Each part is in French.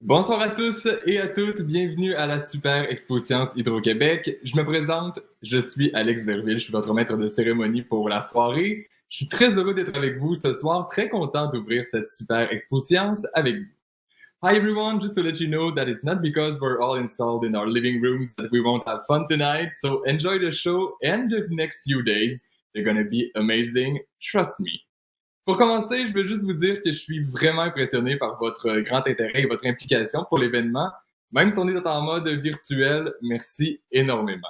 Bonsoir à tous et à toutes, bienvenue à la Super Expo Science Hydro-Québec. Je me présente, je suis Alex Verville, je suis votre maître de cérémonie pour la soirée. Je suis très heureux d'être avec vous ce soir, très content d'ouvrir cette Super Expo Science avec vous. Hi everyone, just to let you know that it's not because we're all installed in our living rooms that we won't have fun tonight, so enjoy the show and the next few days. They're gonna be amazing, trust me. Pour commencer, je veux juste vous dire que je suis vraiment impressionné par votre grand intérêt et votre implication pour l'événement. Même si on est en mode virtuel, merci énormément.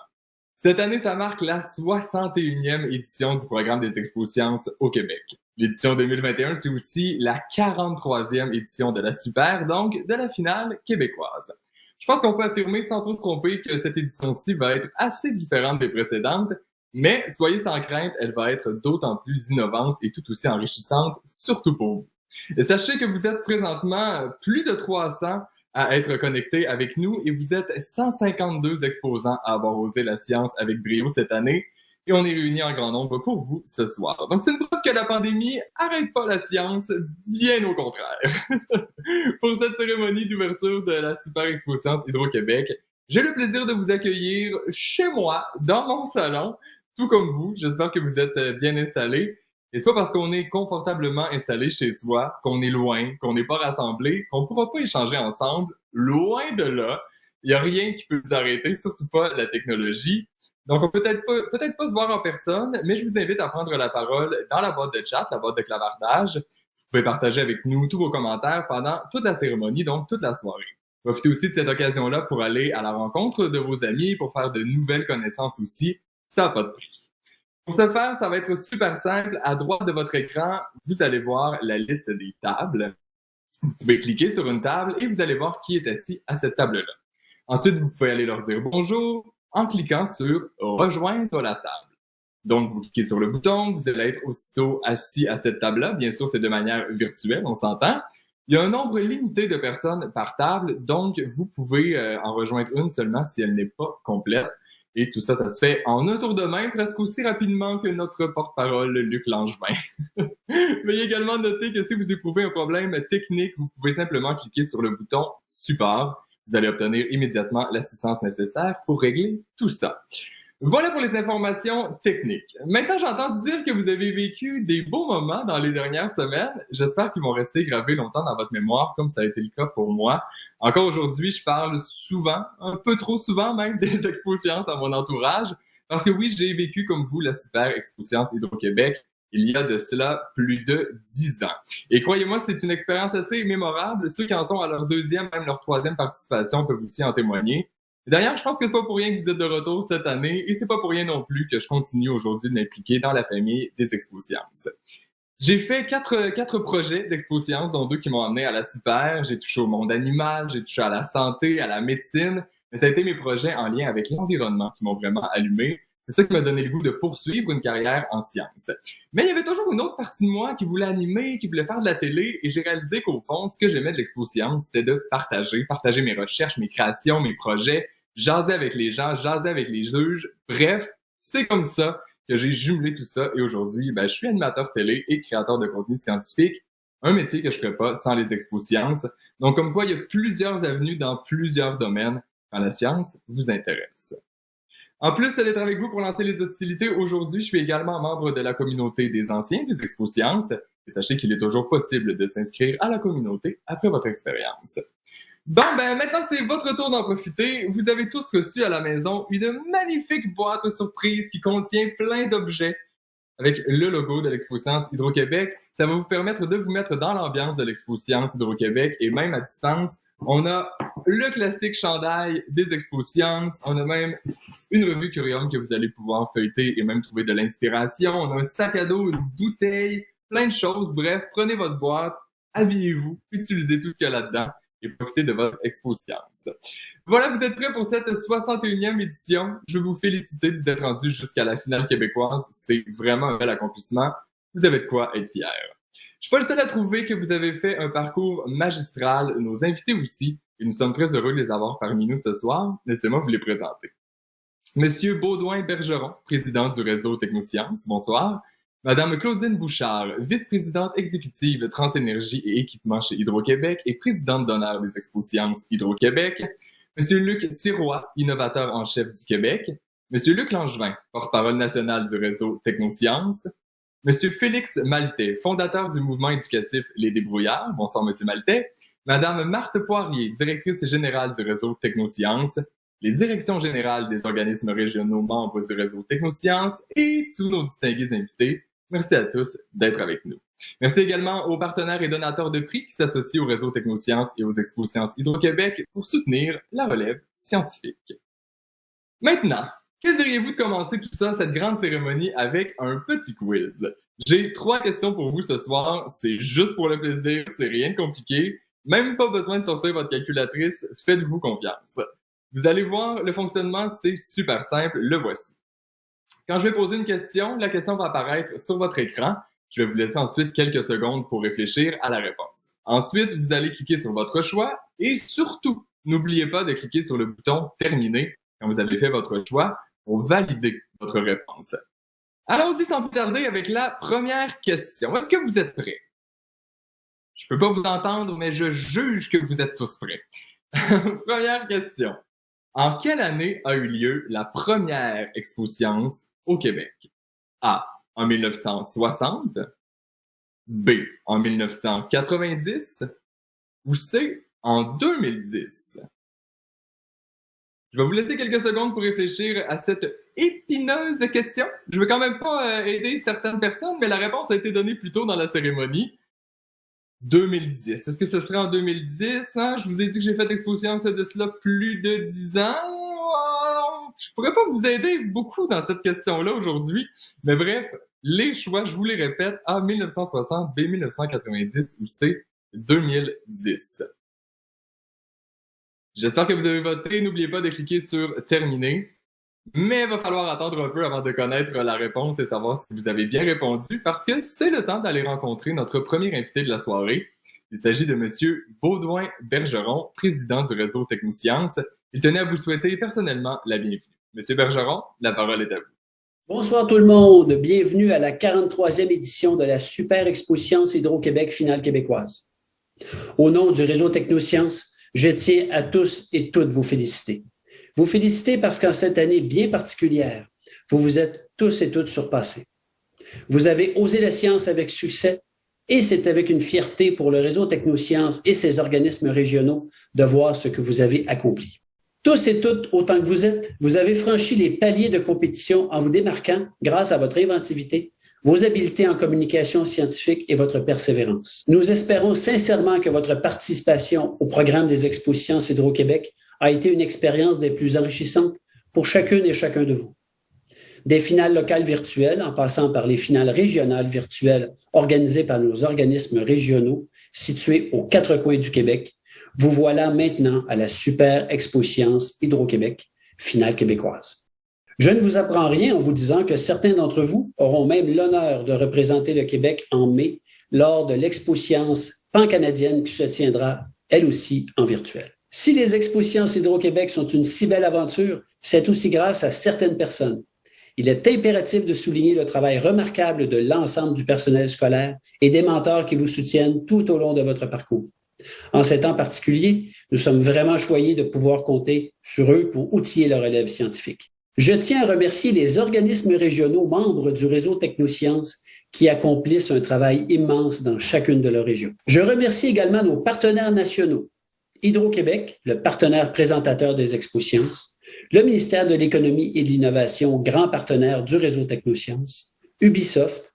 Cette année, ça marque la 61e édition du programme des Expos Sciences au Québec. L'édition 2021, c'est aussi la 43e édition de la Super, donc de la finale québécoise. Je pense qu'on peut affirmer sans trop se tromper que cette édition-ci va être assez différente des précédentes, mais soyez sans crainte, elle va être d'autant plus innovante et tout aussi enrichissante, surtout pour vous. Et sachez que vous êtes présentement plus de 300 à être connectés avec nous et vous êtes 152 exposants à avoir osé la science avec brio cette année et on est réunis en grand nombre pour vous ce soir. Donc c'est une preuve que la pandémie arrête pas la science, bien au contraire. Pour cette cérémonie d'ouverture de la Super Expo Science Hydro-Québec, j'ai le plaisir de vous accueillir chez moi, dans mon salon, tout comme vous. J'espère que vous êtes bien installés. Et c'est pas parce qu'on est confortablement installé chez soi, qu'on est loin, qu'on n'est pas rassemblés, qu'on ne pourra pas échanger ensemble. Loin de là. Il n'y a rien qui peut vous arrêter, surtout pas la technologie. Donc, on peut peut-être pas se voir en personne, mais je vous invite à prendre la parole dans la boîte de chat, la boîte de clavardage. Vous pouvez partager avec nous tous vos commentaires pendant toute la cérémonie, donc toute la soirée. Profitez aussi de cette occasion-là pour aller à la rencontre de vos amis, pour faire de nouvelles connaissances aussi. Ça n'a pas de prix. Pour ce faire, ça va être super simple. À droite de votre écran, vous allez voir la liste des tables. Vous pouvez cliquer sur une table et vous allez voir qui est assis à cette table-là. Ensuite, vous pouvez aller leur dire bonjour en cliquant sur rejoindre la table. Donc, vous cliquez sur le bouton, vous allez être aussitôt assis à cette table-là. Bien sûr, c'est de manière virtuelle, on s'entend. Il y a un nombre limité de personnes par table, donc vous pouvez en rejoindre une seulement si elle n'est pas complète. Et tout ça, ça se fait en un tour de main, presque aussi rapidement que notre porte-parole, Luc Langevin. Veuillez également noter que si vous éprouvez un problème technique, vous pouvez simplement cliquer sur le bouton « Support ». Vous allez obtenir immédiatement l'assistance nécessaire pour régler tout ça. Voilà pour les informations techniques. Maintenant, j'ai entendu dire que vous avez vécu des beaux moments dans les dernières semaines. J'espère qu'ils vont rester gravés longtemps dans votre mémoire, comme ça a été le cas pour moi. Encore aujourd'hui, je parle souvent, un peu trop souvent même, des Expos Sciences à mon entourage. Parce que oui, j'ai vécu comme vous la Super Expo Sciences Hydro-Québec il y a de cela plus de 10 ans. Et croyez-moi, c'est une expérience assez mémorable. Ceux qui en sont à leur deuxième, même leur troisième participation peuvent aussi en témoigner. D'ailleurs, je pense que c'est pas pour rien que vous êtes de retour cette année et c'est pas pour rien non plus que je continue aujourd'hui de m'impliquer dans la famille des Expos Sciences. J'ai fait quatre projets d'Expo Sciences, dont deux qui m'ont amené à la Super. J'ai touché au monde animal, j'ai touché à la santé, à la médecine, mais ça a été mes projets en lien avec l'environnement qui m'ont vraiment allumé. C'est ça qui m'a donné le goût de poursuivre une carrière en sciences. Mais il y avait toujours une autre partie de moi qui voulait animer, qui voulait faire de la télé, et j'ai réalisé qu'au fond, ce que j'aimais de l'Expo Sciences, c'était de partager mes recherches, mes créations, mes projets, jaser avec les gens, jaser avec les juges. Bref, c'est comme ça que j'ai jumelé tout ça et aujourd'hui, je suis animateur télé et créateur de contenu scientifique, un métier que je ferais pas sans les Expos Sciences. Donc, comme quoi, il y a plusieurs avenues dans plusieurs domaines quand la science vous intéresse. En plus d'être avec vous pour lancer les hostilités, aujourd'hui, je suis également membre de la communauté des anciens des Expos Sciences et sachez qu'il est toujours possible de s'inscrire à la communauté après votre expérience. Bon, maintenant c'est votre tour d'en profiter. Vous avez tous reçu à la maison une magnifique boîte surprise qui contient plein d'objets avec le logo de l'Expo Science Hydro-Québec. Ça va vous permettre de vous mettre dans l'ambiance de l'Expo Science Hydro-Québec et même à distance. On a le classique chandail des Expos Sciences. On a même une revue Curium que vous allez pouvoir feuilleter et même trouver de l'inspiration. On a un sac à dos, une bouteille, plein de choses. Bref, prenez votre boîte, habillez-vous, utilisez tout ce qu'il y a là-dedans et profitez de votre Expo Science. Voilà, vous êtes prêts pour cette 61e édition. Je veux vous féliciter de vous être rendus jusqu'à la finale québécoise. C'est vraiment un bel accomplissement. Vous avez de quoi être fiers. Je suis pas le seul à trouver que vous avez fait un parcours magistral. Nos invités aussi. Et nous sommes très heureux de les avoir parmi nous ce soir. Laissez-moi vous les présenter. Monsieur Baudouin Bergeron, président du réseau Technosciences. Bonsoir. Madame Claudine Bouchard, vice-présidente exécutive Transénergie et équipements chez Hydro-Québec et présidente d'honneur des Expo-Sciences Hydro-Québec. Monsieur Luc Sirois, innovateur en chef du Québec. Monsieur Luc Langevin, porte-parole national du réseau Technosciences. Monsieur Félix Maltais, fondateur du mouvement éducatif Les Débrouillards. Bonsoir, Monsieur Maltais. Madame Marthe Poirier, directrice générale du réseau Technosciences. Les directions générales des organismes régionaux membres du réseau Technosciences et tous nos distingués invités. Merci à tous d'être avec nous. Merci également aux partenaires et donateurs de prix qui s'associent au réseau Technosciences et aux Expo-Sciences Hydro-Québec pour soutenir la relève scientifique. Maintenant, que diriez-vous de commencer tout ça, cette grande cérémonie, avec un petit quiz? J'ai 3 questions pour vous ce soir. C'est juste pour le plaisir, c'est rien de compliqué. Même pas besoin de sortir votre calculatrice, faites-vous confiance. Vous allez voir, le fonctionnement, c'est super simple, le voici. Quand je vais poser une question, la question va apparaître sur votre écran. Je vais vous laisser ensuite quelques secondes pour réfléchir à la réponse. Ensuite, vous allez cliquer sur votre choix et surtout, n'oubliez pas de cliquer sur le bouton « Terminer » quand vous avez fait votre choix pour valider votre réponse. Allons-y sans plus tarder avec la première question. Est-ce que vous êtes prêts? Je peux pas vous entendre, mais je juge que vous êtes tous prêts. Première question. En quelle année a eu lieu la première Expo-Sciences au Québec? A. En 1960. B. En 1990. Ou C. En 2010. Je vais vous laisser quelques secondes pour réfléchir à cette épineuse question. Je veux quand même pas aider certaines personnes, mais la réponse a été donnée plus tôt dans la cérémonie. 2010. Est-ce que ce serait en 2010? Hein? Je vous ai dit que j'ai fait Expo-Sciences de cela plus de 10 ans. Je pourrais pas vous aider beaucoup dans cette question-là aujourd'hui. Mais bref, les choix, je vous les répète, A. 1960, B. 1990 ou C. 2010. J'espère que vous avez voté. N'oubliez pas de cliquer sur « Terminer ». Mais il va falloir attendre un peu avant de connaître la réponse et savoir si vous avez bien répondu parce que c'est le temps d'aller rencontrer notre premier invité de la soirée. Il s'agit de Monsieur Baudouin Bergeron, président du réseau Technosciences. Il tenait à vous souhaiter personnellement la bienvenue. Monsieur Bergeron, la parole est à vous. Bonsoir tout le monde. Bienvenue à la 43e édition de la Super Expo-Sciences Hydro-Québec finale québécoise. Au nom du réseau Technosciences, je tiens à tous et toutes vous féliciter. Vous féliciter parce qu'en cette année bien particulière, vous vous êtes tous et toutes surpassés. Vous avez osé la science avec succès et c'est avec une fierté pour le réseau Technosciences et ses organismes régionaux de voir ce que vous avez accompli. Tous et toutes, autant que vous êtes, vous avez franchi les paliers de compétition en vous démarquant grâce à votre inventivité, vos habiletés en communication scientifique et votre persévérance. Nous espérons sincèrement que votre participation au programme des Expo-Sciences Hydro-Québec a été une expérience des plus enrichissantes pour chacune et chacun de vous. Des finales locales virtuelles, en passant par les finales régionales virtuelles organisées par nos organismes régionaux situés aux 4 coins du Québec, vous voilà maintenant à la Super Expo-Sciences Hydro-Québec, finale québécoise. Je ne vous apprends rien en vous disant que certains d'entre vous auront même l'honneur de représenter le Québec en mai lors de l'Expo-Sciences pan-canadienne qui se tiendra, elle aussi, en virtuel. Si les Expo-Sciences Hydro-Québec sont une si belle aventure, c'est aussi grâce à certaines personnes. Il est impératif de souligner le travail remarquable de l'ensemble du personnel scolaire et des mentors qui vous soutiennent tout au long de votre parcours. En ces temps particuliers, nous sommes vraiment choyés de pouvoir compter sur eux pour outiller leur élève scientifique. Je tiens à remercier les organismes régionaux membres du réseau Technosciences qui accomplissent un travail immense dans chacune de leurs régions. Je remercie également nos partenaires nationaux. Hydro-Québec, le partenaire présentateur des Expo-Sciences, le ministère de l'Économie et de l'Innovation, grand partenaire du réseau Technosciences, Ubisoft,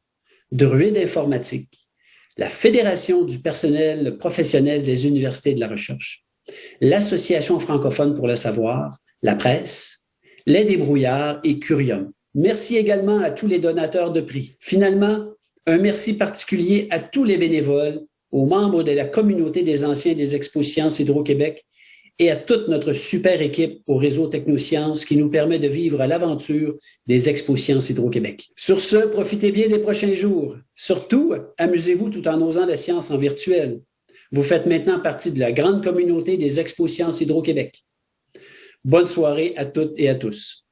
Druide Informatique, la Fédération du personnel professionnel des universités de la recherche, l'Association francophone pour le savoir, la presse, les Débrouillards et Curium. Merci également à tous les donateurs de prix. Finalement, un merci particulier à tous les bénévoles, aux membres de la communauté des anciens des Expo-Sciences Hydro-Québec et à toute notre super équipe au réseau Technosciences qui nous permet de vivre à l'aventure des Expo-Sciences Hydro-Québec. Sur ce, profitez bien des prochains jours. Surtout, amusez-vous tout en osant la science en virtuel. Vous faites maintenant partie de la grande communauté des Expo-Sciences Hydro-Québec. Bonne soirée à toutes et à tous.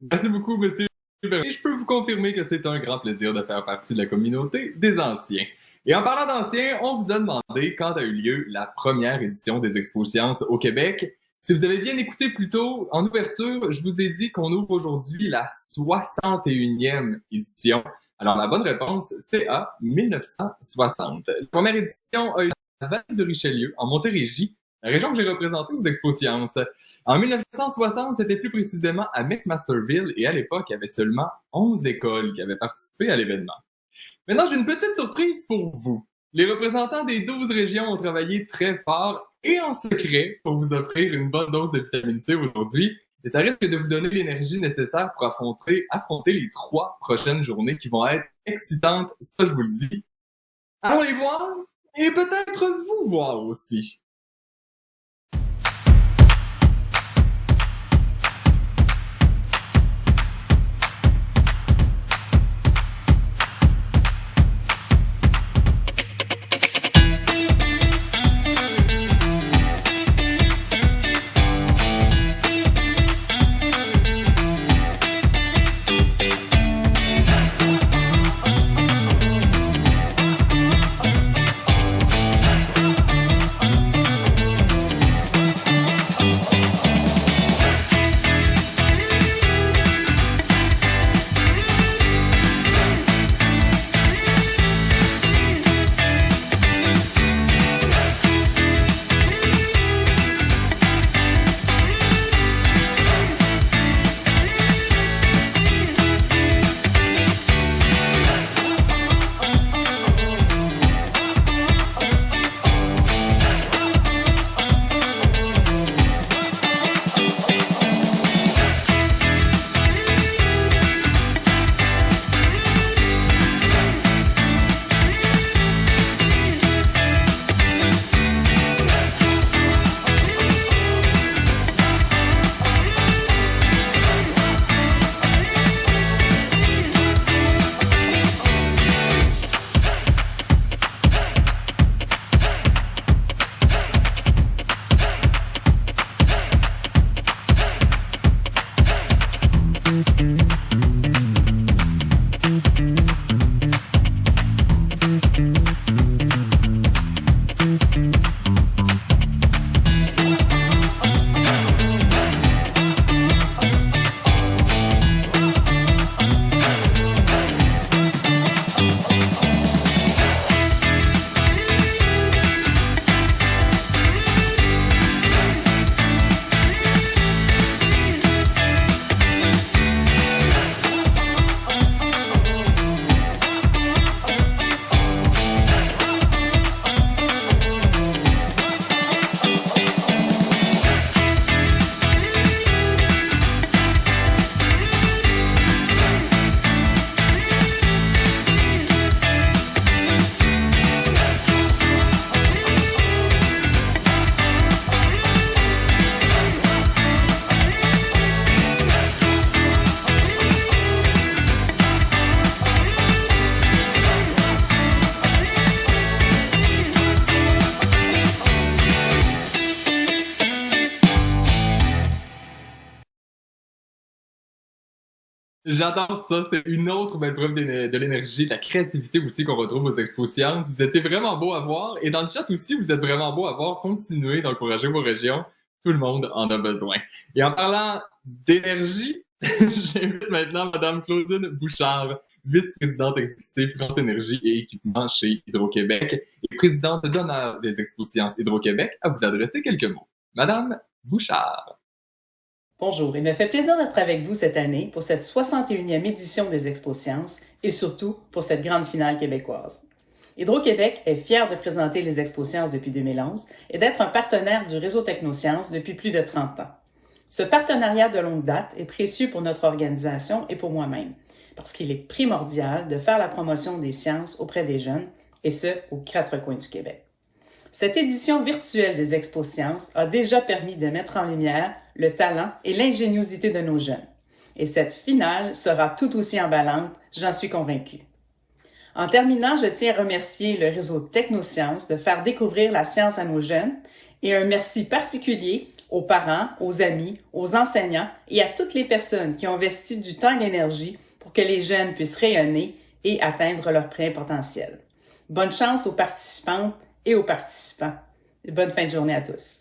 Merci beaucoup, monsieur. Et je peux vous confirmer que c'est un grand plaisir de faire partie de la communauté des anciens. Et en parlant d'anciens, on vous a demandé quand a eu lieu la première édition des Expos Sciences au Québec. Si vous avez bien écouté plus tôt, en ouverture, je vous ai dit qu'on ouvre aujourd'hui la 61e édition. Alors la bonne réponse, c'est A, 1960. La première édition a eu lieu à la Vallée du Richelieu, en Montérégie, la région que j'ai représentée aux Expos Sciences. En 1960, c'était plus précisément à McMasterville et à l'époque, il y avait seulement 11 écoles qui avaient participé à l'événement. Maintenant, j'ai une petite surprise pour vous. Les représentants des 12 régions ont travaillé très fort et en secret pour vous offrir une bonne dose de vitamine C aujourd'hui. Et ça risque de vous donner l'énergie nécessaire pour affronter les 3 prochaines journées qui vont être excitantes, ça je vous le dis. Allons les voir et peut-être vous voir aussi. J'adore ça, c'est une autre belle preuve de l'énergie, de la créativité aussi qu'on retrouve aux Expos Sciences. Vous étiez vraiment beau à voir et dans le chat aussi, vous êtes vraiment beau à voir. Continuez d'encourager vos régions, tout le monde en a besoin. Et en parlant d'énergie, j'invite maintenant Madame Claudine Bouchard, vice-présidente exécutive Transénergie et équipement chez Hydro-Québec et présidente d'honneur des Expos Sciences Hydro-Québec, à vous adresser quelques mots. Madame Bouchard. Bonjour, il me fait plaisir d'être avec vous cette année pour cette 61e édition des Expos Sciences et surtout pour cette grande finale québécoise. Hydro-Québec est fier de présenter les Expos Sciences depuis 2011 et d'être un partenaire du réseau Technosciences depuis plus de 30 ans. Ce partenariat de longue date est précieux pour notre organisation et pour moi-même, parce qu'il est primordial de faire la promotion des sciences auprès des jeunes, et ce, aux 4 coins du Québec. Cette édition virtuelle des Expos Sciences a déjà permis de mettre en lumière le talent et l'ingéniosité de nos jeunes. Et cette finale sera tout aussi emballante, j'en suis convaincue. En terminant, je tiens à remercier le réseau Technosciences de faire découvrir la science à nos jeunes et un merci particulier aux parents, aux amis, aux enseignants et à toutes les personnes qui ont investi du temps et de l'énergie que les jeunes puissent rayonner et atteindre leur plein potentiel. Bonne chance aux participantes et aux participants. Bonne fin de journée à tous.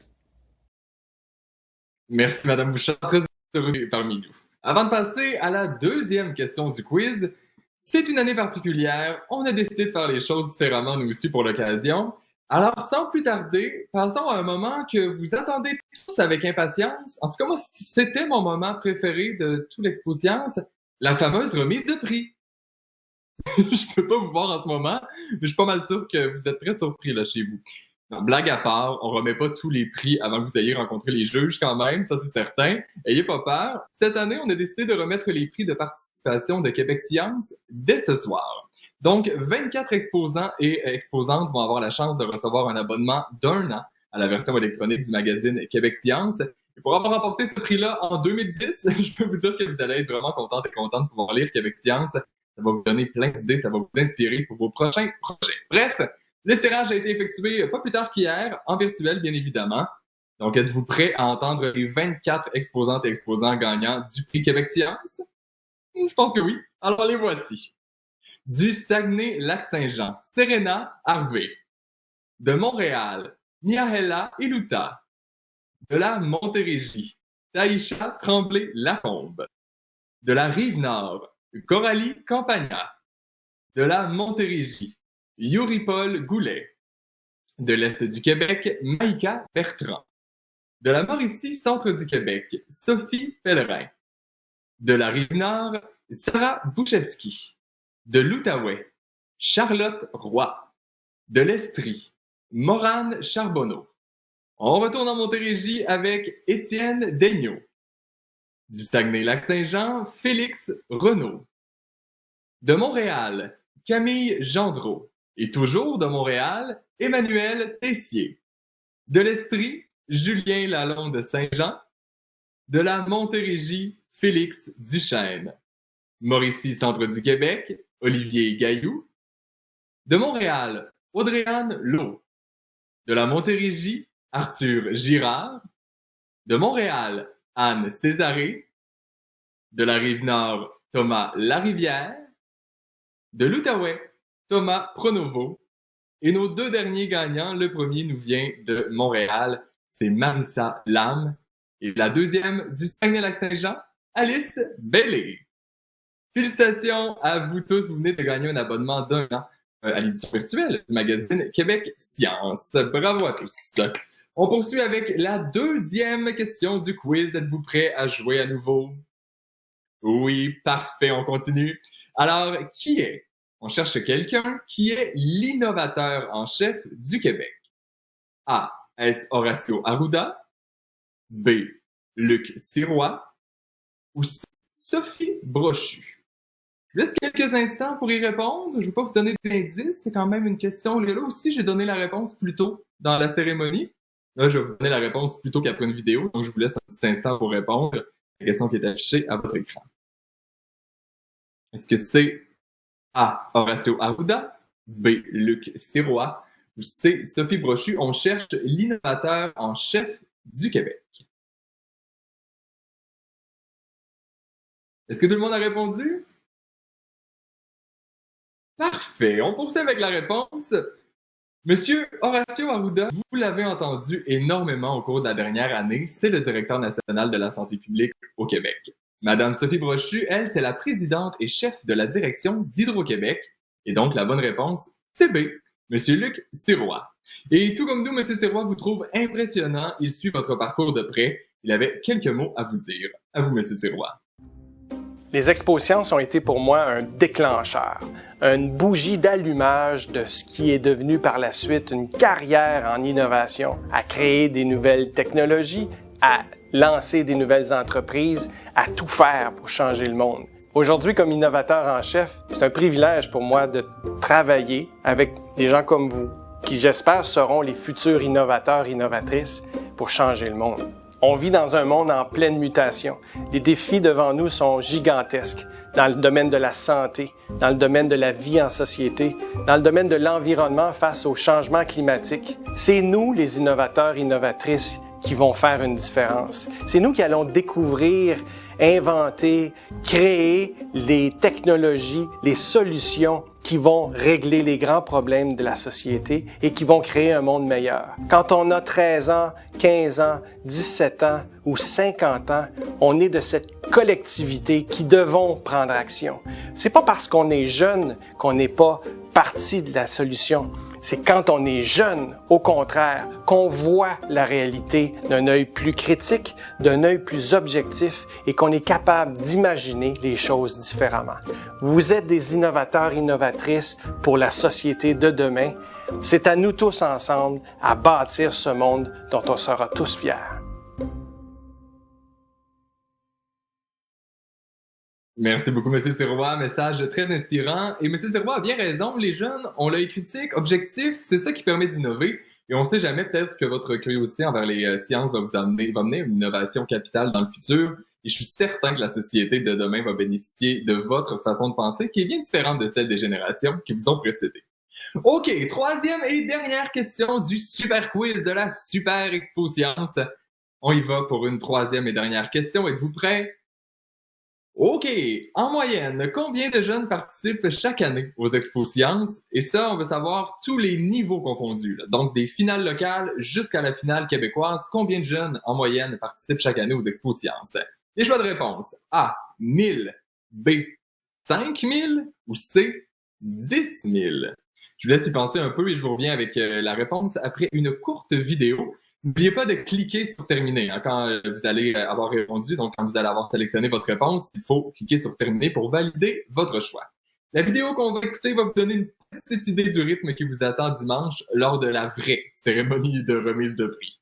Merci, Madame Bouchard. Très heureux parmi nous. Avant de passer à la deuxième question du quiz, c'est une année particulière. On a décidé de faire les choses différemment, nous aussi, pour l'occasion. Alors, sans plus tarder, passons à un moment que vous attendez tous avec impatience. En tout cas, moi, c'était mon moment préféré de tout l'Expo Science, la fameuse remise de prix. Je peux pas vous voir en ce moment, mais je suis pas mal sûr que vous êtes très surpris là chez vous. Non, blague à part, on remet pas tous les prix avant que vous ayez rencontré les juges quand même, ça c'est certain. Ayez pas peur. Cette année, on a décidé de remettre les prix de participation de Québec Science dès ce soir. Donc, 24 exposants et exposantes vont avoir la chance de recevoir un abonnement d'1 an à la version électronique du magazine Québec Science. Et pour avoir remporté ce prix-là en 2010, je peux vous dire que vous allez être vraiment contente et content de pouvoir lire Québec Science. Ça va vous donner plein d'idées, ça va vous inspirer pour vos prochains projets. Bref, le tirage a été effectué pas plus tard qu'hier, en virtuel bien évidemment. Donc, êtes-vous prêts à entendre les 24 exposantes et exposants gagnants du prix Québec Science? Je pense que oui. Alors, les voici. Du Saguenay-Lac-Saint-Jean, Serena Harvey. De Montréal, Miaela Iluta. De la Montérégie, Taïcha Tremblay-Lacombe. De la Rive-Nord, Coralie Campagna. De la Montérégie, Yuri-Paul Goulet. De l'Est du Québec, Maïka Bertrand. De la Mauricie, Centre du Québec, Sophie Pellerin. De la Rive-Nord, Sarah Bouchevski. De l'Outaouais, Charlotte Roy. De l'Estrie, Morane Charbonneau. On retourne en Montérégie avec Étienne Daigneault. Du Saguenay-Lac-Saint-Jean, Félix Renaud. De Montréal, Camille Gendreau. Et toujours de Montréal, Emmanuel Tessier. De l'Estrie, Julien Lalonde Saint-Jean. De la Montérégie, Félix Duchesne. Mauricie, Centre du Québec, Olivier Gailloux. De Montréal, Audrey-Anne Lowe. De la Montérégie, Arthur Girard. De Montréal, Anne Césaré. De la Rive-Nord, Thomas Larivière. De l'Outaouais, Thomas Pronovo. Et nos deux derniers gagnants, le premier nous vient de Montréal, c'est Marissa Lam. Et la deuxième du Saguenay-Lac-Saint-Jean, Alice Bellé. Félicitations à vous tous, vous venez de gagner un abonnement d'1 an à l'édition virtuelle du magazine Québec Science. Bravo à tous. On poursuit avec la deuxième question du quiz. Êtes-vous prêts à jouer à nouveau? Oui, parfait, on continue. Alors, on cherche quelqu'un qui est l'innovateur en chef du Québec. A. Est-ce Horacio Arruda? B. Luc Sirois? Ou C. Sophie Brochu? Je laisse quelques instants pour y répondre. Je ne vais pas vous donner d'indices. C'est quand même une question. Là aussi, j'ai donné la réponse plus tôt dans la cérémonie. Là, je vais vous donner la réponse plutôt qu'après une vidéo. Donc, je vous laisse un petit instant pour répondre à la question qui est affichée à votre écran. Est-ce que c'est A. Horacio Arruda? B. Luc Sirois? Ou C. Sophie Brochu? On cherche l'innovateur en chef du Québec. Est-ce que tout le monde a répondu? Parfait. On poursuit avec la réponse. Monsieur Horacio Arruda, vous l'avez entendu énormément au cours de la dernière année, c'est le directeur national de la santé publique au Québec. Madame Sophie Brochu, elle, c'est la présidente et chef de la direction d'Hydro-Québec. Et donc, la bonne réponse, c'est B. Monsieur Luc Sirois. Et tout comme nous, Monsieur Sirois vous trouve impressionnant. Il suit votre parcours de près. Il avait quelques mots à vous dire. À vous, Monsieur Sirois. Les Expos Sciences ont été pour moi un déclencheur, une bougie d'allumage de ce qui est devenu par la suite une carrière en innovation, à créer des nouvelles technologies, à lancer des nouvelles entreprises, à tout faire pour changer le monde. Aujourd'hui, comme innovateur en chef, c'est un privilège pour moi de travailler avec des gens comme vous, qui j'espère seront les futurs innovateurs, innovatrices pour changer le monde. On vit dans un monde en pleine mutation. Les défis devant nous sont gigantesques dans le domaine de la santé, dans le domaine de la vie en société, dans le domaine de l'environnement face au changement climatique. C'est nous, les innovateurs, innovatrices, qui vont faire une différence. C'est nous qui allons découvrir inventer, créer les technologies, les solutions qui vont régler les grands problèmes de la société et qui vont créer un monde meilleur. Quand on a 13 ans, 15 ans, 17 ans ou 50 ans, on est de cette collectivité qui devons prendre action. C'est pas parce qu'on est jeune qu'on n'est pas partie de la solution. C'est quand on est jeune, au contraire, qu'on voit la réalité d'un œil plus critique, d'un œil plus objectif et qu'on est capable d'imaginer les choses différemment. Vous êtes des innovateurs, innovatrices pour la société de demain. C'est à nous tous ensemble à bâtir ce monde dont on sera tous fiers. Merci beaucoup, M. Sirois. Message très inspirant. Et M. Sirois a bien raison. Les jeunes ont l'œil critique, objectif. C'est ça qui permet d'innover. Et on ne sait jamais, peut-être que votre curiosité envers les sciences va mener une innovation capitale dans le futur. Et je suis certain que la société de demain va bénéficier de votre façon de penser qui est bien différente de celle des générations qui vous ont précédé. OK, troisième et dernière question du super quiz de la Super Expo Science. On y va pour une troisième et dernière question. Êtes-vous prêts? OK. En moyenne, combien de jeunes participent chaque année aux Expos Sciences? Et ça, on veut savoir tous les niveaux confondus. Là. Donc, des finales locales jusqu'à la finale québécoise. Combien de jeunes, en moyenne, participent chaque année aux Expos Sciences? Les choix de réponse. A. 1000. B. 5000. Ou C. 10 000. Je vous laisse y penser un peu et je vous reviens avec la réponse après une courte vidéo. N'oubliez pas de cliquer sur terminer hein, quand vous allez avoir répondu. Donc, quand vous allez avoir sélectionné votre réponse, il faut cliquer sur terminer pour valider votre choix. La vidéo qu'on va écouter va vous donner une petite idée du rythme qui vous attend dimanche lors de la vraie cérémonie de remise de prix.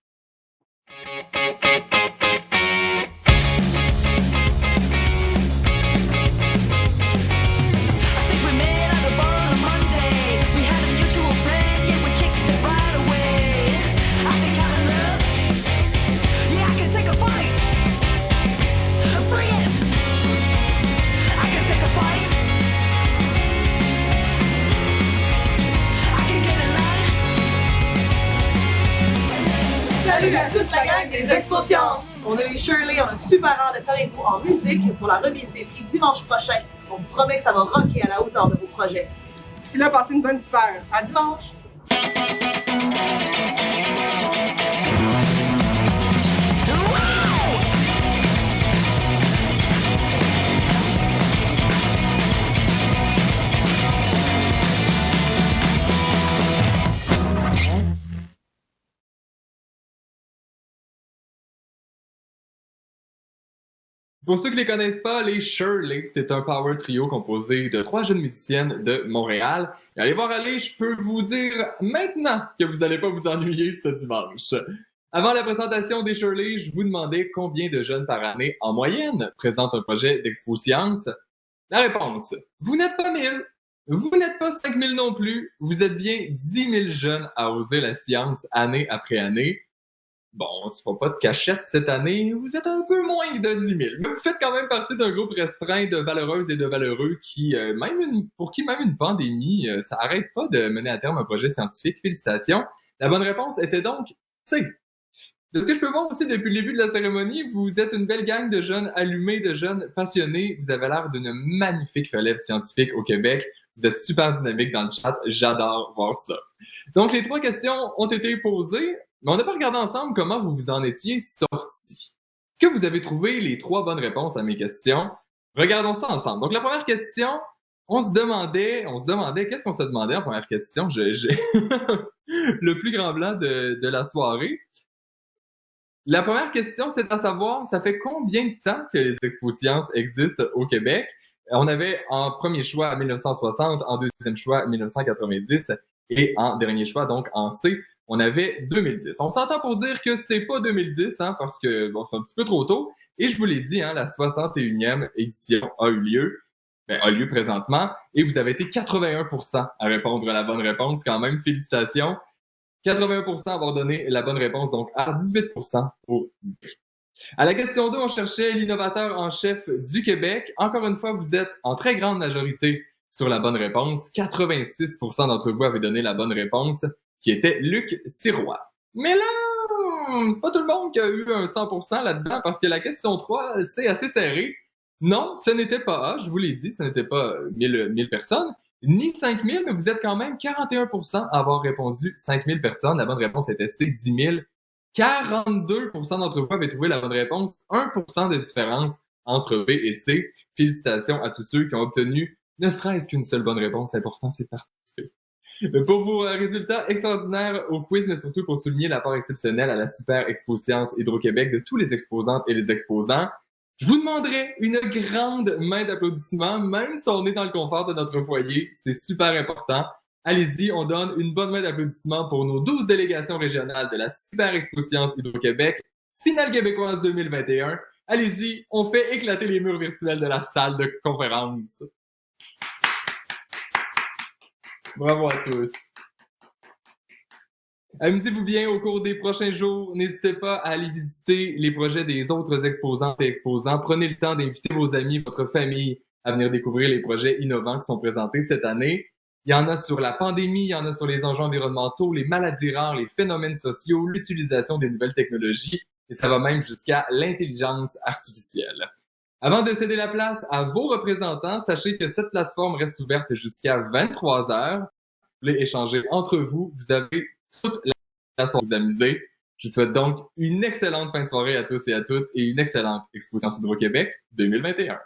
Salut à toute la gang des Expos Sciences! On est les Shirley, on a super hâte d'être avec vous en musique pour la remise des prix dimanche prochain. On vous promet que ça va rocker à la hauteur de vos projets. D'ici là, passez une bonne super. À dimanche! Pour ceux qui ne les connaissent pas, les Shirley, c'est un power trio composé de 3 jeunes musiciennes de Montréal. Et allez voir aller, je peux vous dire maintenant que vous n'allez pas vous ennuyer ce dimanche. Avant la présentation des Shirley, je vous demandais combien de jeunes par année, en moyenne, présentent un projet d'Expo Science. La réponse, vous n'êtes pas 1000, vous n'êtes pas 5000 non plus, vous êtes bien 10 000 jeunes à oser la science année après année. Bon, on se fera pas de cachette cette année, vous êtes un peu moins de 10 000. Mais vous faites quand même partie d'un groupe restreint de valeureuses et de valeureux qui, pour qui même une pandémie, ça arrête pas de mener à terme un projet scientifique. Félicitations. La bonne réponse était donc C. De ce que je peux voir aussi depuis le début de la cérémonie, vous êtes une belle gang de jeunes allumés, de jeunes passionnés. Vous avez l'air d'une magnifique relève scientifique au Québec. Vous êtes super dynamique dans le chat. J'adore voir ça. Donc, les 3 questions ont été posées. Mais on n'a pas regardé ensemble comment vous vous en étiez sortis. Est-ce que vous avez trouvé les 3 bonnes réponses à mes questions? Regardons ça ensemble. Donc, la première question, on se demandait, qu'est-ce qu'on se demandait en première question? J'ai le plus grand blanc de la soirée. La première question, c'est à savoir, ça fait combien de temps que les Expos Sciences existent au Québec? On avait en premier choix 1960, en deuxième choix 1990 et en dernier choix, donc en C, on avait 2010. On s'entend pour dire que c'est pas 2010, hein, parce que bon, c'est un petit peu trop tôt. Et je vous l'ai dit, hein, la 61e édition a lieu présentement. Et vous avez été 81% à répondre à la bonne réponse. Quand même, félicitations. 81% à avoir donné la bonne réponse, donc à 18% pour B. À la question 2, on cherchait l'innovateur en chef du Québec. Encore une fois, vous êtes en très grande majorité sur la bonne réponse. 86% d'entre vous avaient donné la bonne réponse, qui était Luc Sirois. Mais là, c'est pas tout le monde qui a eu un 100% là-dedans parce que la question 3, c'est assez serré. Non, ce n'était pas A, je vous l'ai dit, ce n'était pas 1000 personnes, ni 5000, mais vous êtes quand même 41% à avoir répondu 5000 personnes. La bonne réponse était C, 10 000. 42% d'entre vous avaient trouvé la bonne réponse. 1% de différence entre B et C. Félicitations à tous ceux qui ont obtenu ne serait-ce qu'une seule bonne réponse. L'important, c'est de participer. Pour vos résultats extraordinaires au quiz, mais surtout pour souligner l'apport exceptionnel à la super Expo Science Hydro-Québec de tous les exposantes et les exposants, je vous demanderai une grande main d'applaudissement, même si on est dans le confort de notre foyer. C'est super important. Allez-y, on donne une bonne main d'applaudissement pour nos 12 délégations régionales de la super Expo Science Hydro-Québec, finale québécoise 2021. Allez-y, on fait éclater les murs virtuels de la salle de conférence. Bravo à tous. Amusez-vous bien au cours des prochains jours. N'hésitez pas à aller visiter les projets des autres exposantes et exposants. Prenez le temps d'inviter vos amis, votre famille à venir découvrir les projets innovants qui sont présentés cette année. Il y en a sur la pandémie, il y en a sur les enjeux environnementaux, les maladies rares, les phénomènes sociaux, l'utilisation des nouvelles technologies et ça va même jusqu'à l'intelligence artificielle. Avant de céder la place à vos représentants, sachez que cette plateforme reste ouverte jusqu'à 23 heures. Vous voulez échanger entre vous, vous avez toute la place pour vous amuser. Je vous souhaite donc une excellente fin de soirée à tous et à toutes et une excellente Exposition Hydro-Québec 2021.